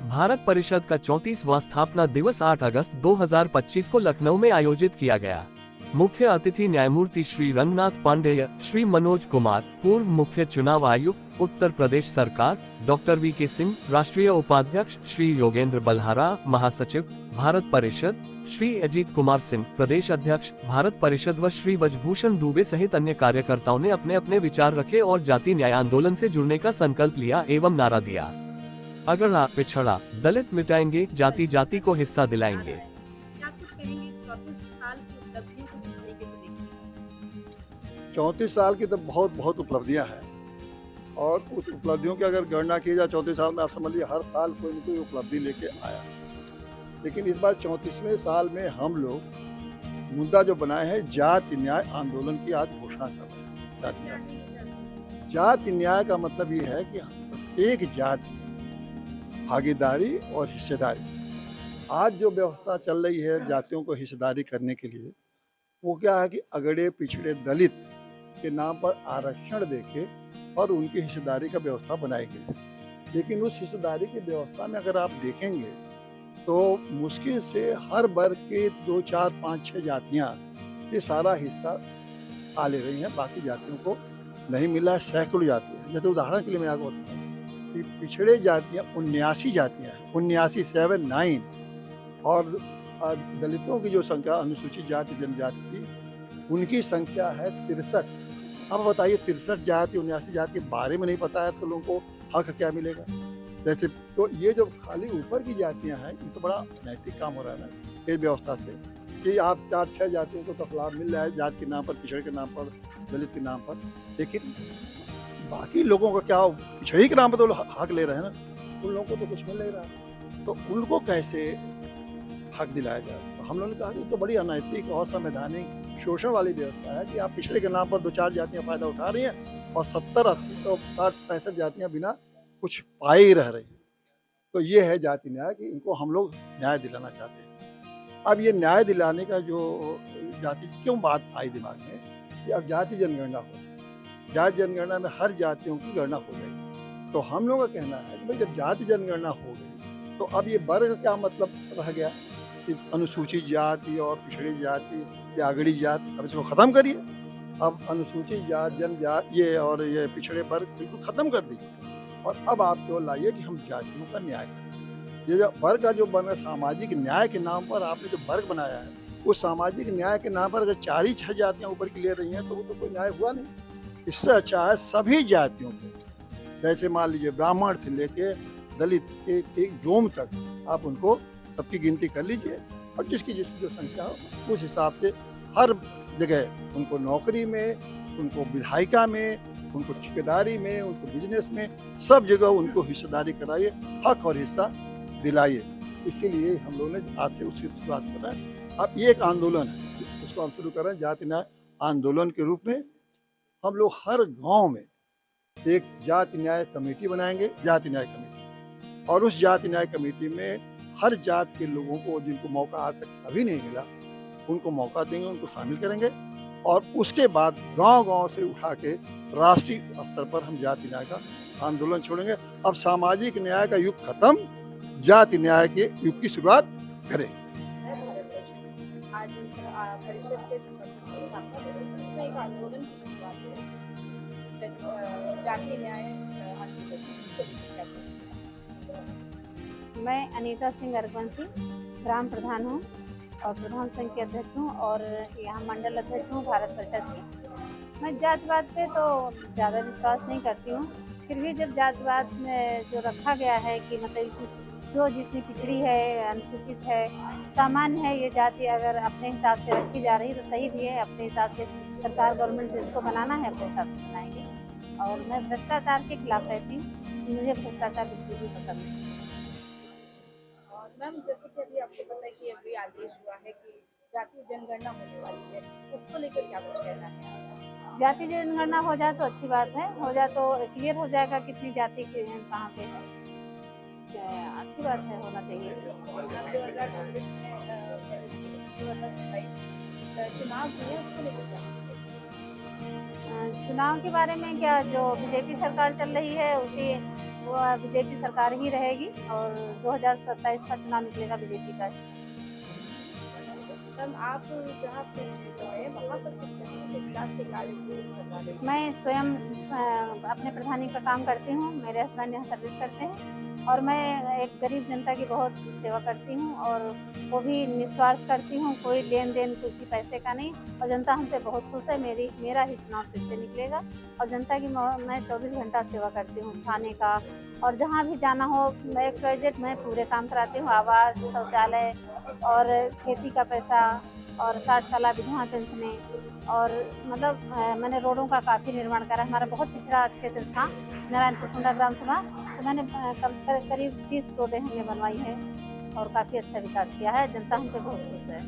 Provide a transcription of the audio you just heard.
भारत परिषद का 34वां स्थापना दिवस 8 अगस्त 2025 को लखनऊ में आयोजित किया गया। मुख्य अतिथि न्यायमूर्ति श्री रंगनाथ पांडेय, श्री मनोज कुमार, पूर्व मुख्य चुनाव आयुक्त उत्तर प्रदेश सरकार, डॉक्टर वी के सिंह, राष्ट्रीय उपाध्यक्ष श्री योगेंद्र बल्हारा, महासचिव भारत परिषद श्री अजीत कुमार सिंह, प्रदेश अध्यक्ष भारत परिषद व श्री ब्रजभूषण दुबे सहित अन्य कार्यकर्ताओं ने अपने अपने विचार रखे और जाति न्याय आंदोलन से जुड़ने का संकल्प लिया एवं नारा दिया, अगड़ा पिछड़ा दलित मिटाएंगे, जाति जाति को हिस्सा दिलाएंगे। क्या कुछ कहेंगे इस 34 साल की उपलब्धियों को किस तरीके से देखते हैं? 34 साल की तो बहुत उपलब्धियां हैं और उस उपलब्धियों की अगर गणना की जाए 34 साल में, आप समझ लीजिए हर साल कोई न कोई उपलब्धि लेके आया। लेकिन इस बार 34वें साल में हम लोग मुद्दा जो बनाए हैं जाति न्याय आंदोलन की आज घोषणा कर रहे हैं। जाति न्याय का मतलब ये है कि प्रत्येक जाति भागीदारी और हिस्सेदारी। आज जो व्यवस्था चल रही है जातियों को हिस्सेदारी करने के लिए, वो क्या है कि अगड़े पिछड़े दलित के नाम पर आरक्षण देके और उनकी हिस्सेदारी का व्यवस्था बनाई गई। लेकिन उस हिस्सेदारी की व्यवस्था में अगर आप देखेंगे तो मुश्किल से हर वर्ग के 2, 4, 5, 6 जातियाँ ये सारा हिस्सा खा ले रही हैं, बाकी जातियों को नहीं मिला है। सैकड़ों जातियाँ, जैसे उदाहरण के लिए मैं आपको बताऊँ कि पिछड़े जातियाँ 79 जातियाँ हैं, 79 और दलितों की जो संख्या अनुसूचित जाति जनजाति की उनकी संख्या है 63। अब बताइए 63 जाति 79 जाति के बारे में नहीं पता है तो लोगों को हक क्या मिलेगा? जैसे तो ये जो खाली ऊपर की जातियां हैं, ये तो बड़ा नैतिक काम हो रहा है ना इस व्यवस्था से कि आप 4-6 जातियों को तो लाभ मिल रहा है जाति के नाम पर, पिछड़े के नाम पर, दलित के नाम पर, लेकिन बाकी लोगों का क्या पिछड़े के नाम पर तो हक ले रहे हैं ना, उन लोगों को तो कुछ मिल नहीं रहा। तो उनको कैसे हक दिलाया जाए? तो हम लोगों ने कहा कि तो बड़ी अनैतिक और संवैधानिक शोषण वाली व्यवस्था है कि आप पिछड़े के नाम पर 2-4 जातियाँ फायदा उठा रही हैं और 70, 80 तो 60, 65 जातियाँ बिना कुछ पाए ही रह रही है। तो ये है जाति न्याय कि इनको हम लोग न्याय दिलाना चाहते हैं। अब ये न्याय दिलाने का जो जाति क्यों बात आई दिमाग में कि अब जाति जनगणना हो, जाति जनगणना में हर जातियों की गणना हो जाएगी। तो हम लोगों का कहना है कि भाई जब जाति जनगणना हो गई तो अब ये वर्ग क्या मतलब रह गया कि अनुसूचित जाति और पिछड़ी जाति या अगड़ी जाति, अब इसको ख़त्म करिए। अब अनुसूचित जाति जनजाति ये और ये पिछड़े वर्ग बिल्कुल ख़त्म कर दीजिए और अब आप केवल लाइए कि हम जातियों का न्याय करें। ये जो वर्ग का जो बना सामाजिक न्याय के नाम पर आपने जो वर्ग बनाया है, उस सामाजिक न्याय के नाम पर अगर 4 ही 6 जातियाँ ऊपर की ले रही हैं तो वो तो कोई न्याय हुआ नहीं। इससे अच्छा है सभी जातियों को, जैसे मान लीजिए ब्राह्मण से लेके दलित एक जोम तक आप उनको सबकी गिनती कर लीजिए और जिसकी जो संख्या हो उस हिसाब से हर जगह उनको नौकरी में, उनको विधायिका में, उनको ठेकेदारी में, उनको बिजनेस में, सब जगह उनको हिस्सेदारी कराइए, हक और हिस्सा दिलाइए। इसीलिए हम लोगों ने आज से उसकी शुरुआत कर रहे हैं। अब ये एक आंदोलन है, उसको हम शुरू कर रहे हैं जाति न्याय आंदोलन के रूप में। हम लोग हर गांव में एक जाति न्याय कमेटी बनाएंगे, जाति न्याय कमेटी, और उस जाति न्याय कमेटी में हर जात के लोगों को जिनको मौका आज तक कभी नहीं मिला उनको मौका देंगे, उनको शामिल करेंगे और उसके बाद गांव-गांव से उठा के राष्ट्रीय स्तर पर हम जाति न्याय का आंदोलन छोड़ेंगे। अब सामाजिक न्याय का युग खत्म, जाति न्याय के युग की शुरुआत करें। आज परिषद के स्थापना दिवस में एक आंदोलन की शुरुआत है, जाति न्याय आंदोलन। मैं अनीता सिंह अरगवंशी ग्राम प्रधान हूँ और प्रधान संघ की अध्यक्ष हूँ और यहाँ मंडल अध्यक्ष हूँ भारत परिषद की। मैं जातिवाद पे तो ज़्यादा विश्वास नहीं करती हूँ, फिर भी जब जातिवाद में जो रखा गया है कि मतलब जो जितनी पिछड़ी है, अनुसूचित है, सामान्य है, ये जाति अगर अपने हिसाब से रखी जा रही तो सही भी है। अपने हिसाब से सरकार गवर्नमेंट जिसको बनाना है अपने हिसाब से बनाएंगे। और मैं भ्रष्टाचार के खिलाफ रहती हूँ, मुझे भ्रष्टाचार बिल्कुल भी पसंद नहीं। मैम, जैसे कि अभी आपको पता है कि अभी आदेश हुआ है कि जाति जनगणना होने वाली है, उसको लेकर क्या कुछ कहना है? जाति जनगणना हो जाए तो अच्छी बात है, हो जाए तो क्लियर हो जाएगा कितनी जाति के कहाँ पे है, अच्छी बात है, होना चाहिए। 2026 चुनाव हुए, उसको लेकर क्या? चुनाव के बारे में क्या, जो बीजेपी सरकार चल रही है उसी वो बीजेपी सरकार ही रहेगी और 2027 का चुनाव निकलेगा बीजेपी का। मैम आप जहाँ पे हैं वहाँ पर किस तरीके से विकास के कार्य करवा रहे हैं? मैं स्वयं अपने प्रधानी का काम करती हूँ, मेरे हस्बैंड यहाँ सर्विस करते हैं और मैं एक गरीब जनता की बहुत सेवा करती हूँ और वो भी निस्वार्थ करती हूँ, कोई लेन देन किसी पैसे का नहीं और जनता हमसे बहुत खुश है। मेरा ही चुनाव फिर से निकलेगा और जनता की मैं 24 घंटा सेवा करती हूँ, खाने का और जहाँ भी जाना हो मैं प्रोजेक्ट में पूरे काम कराती हूँ, आवास, शौचालय और खेती का पैसा और 60 साल विधवा पेंशनें और मतलब मैंने रोडों का काफ़ी निर्माण करा। हमारा बहुत पिछड़ा क्षेत्र था नारायणपुर कुंडा ग्राम सभा, तो मैंने करीब 30 रोडें हमने बनवाई है और काफ़ी अच्छा विकास किया है। जनता हमसे बहुत खुश है।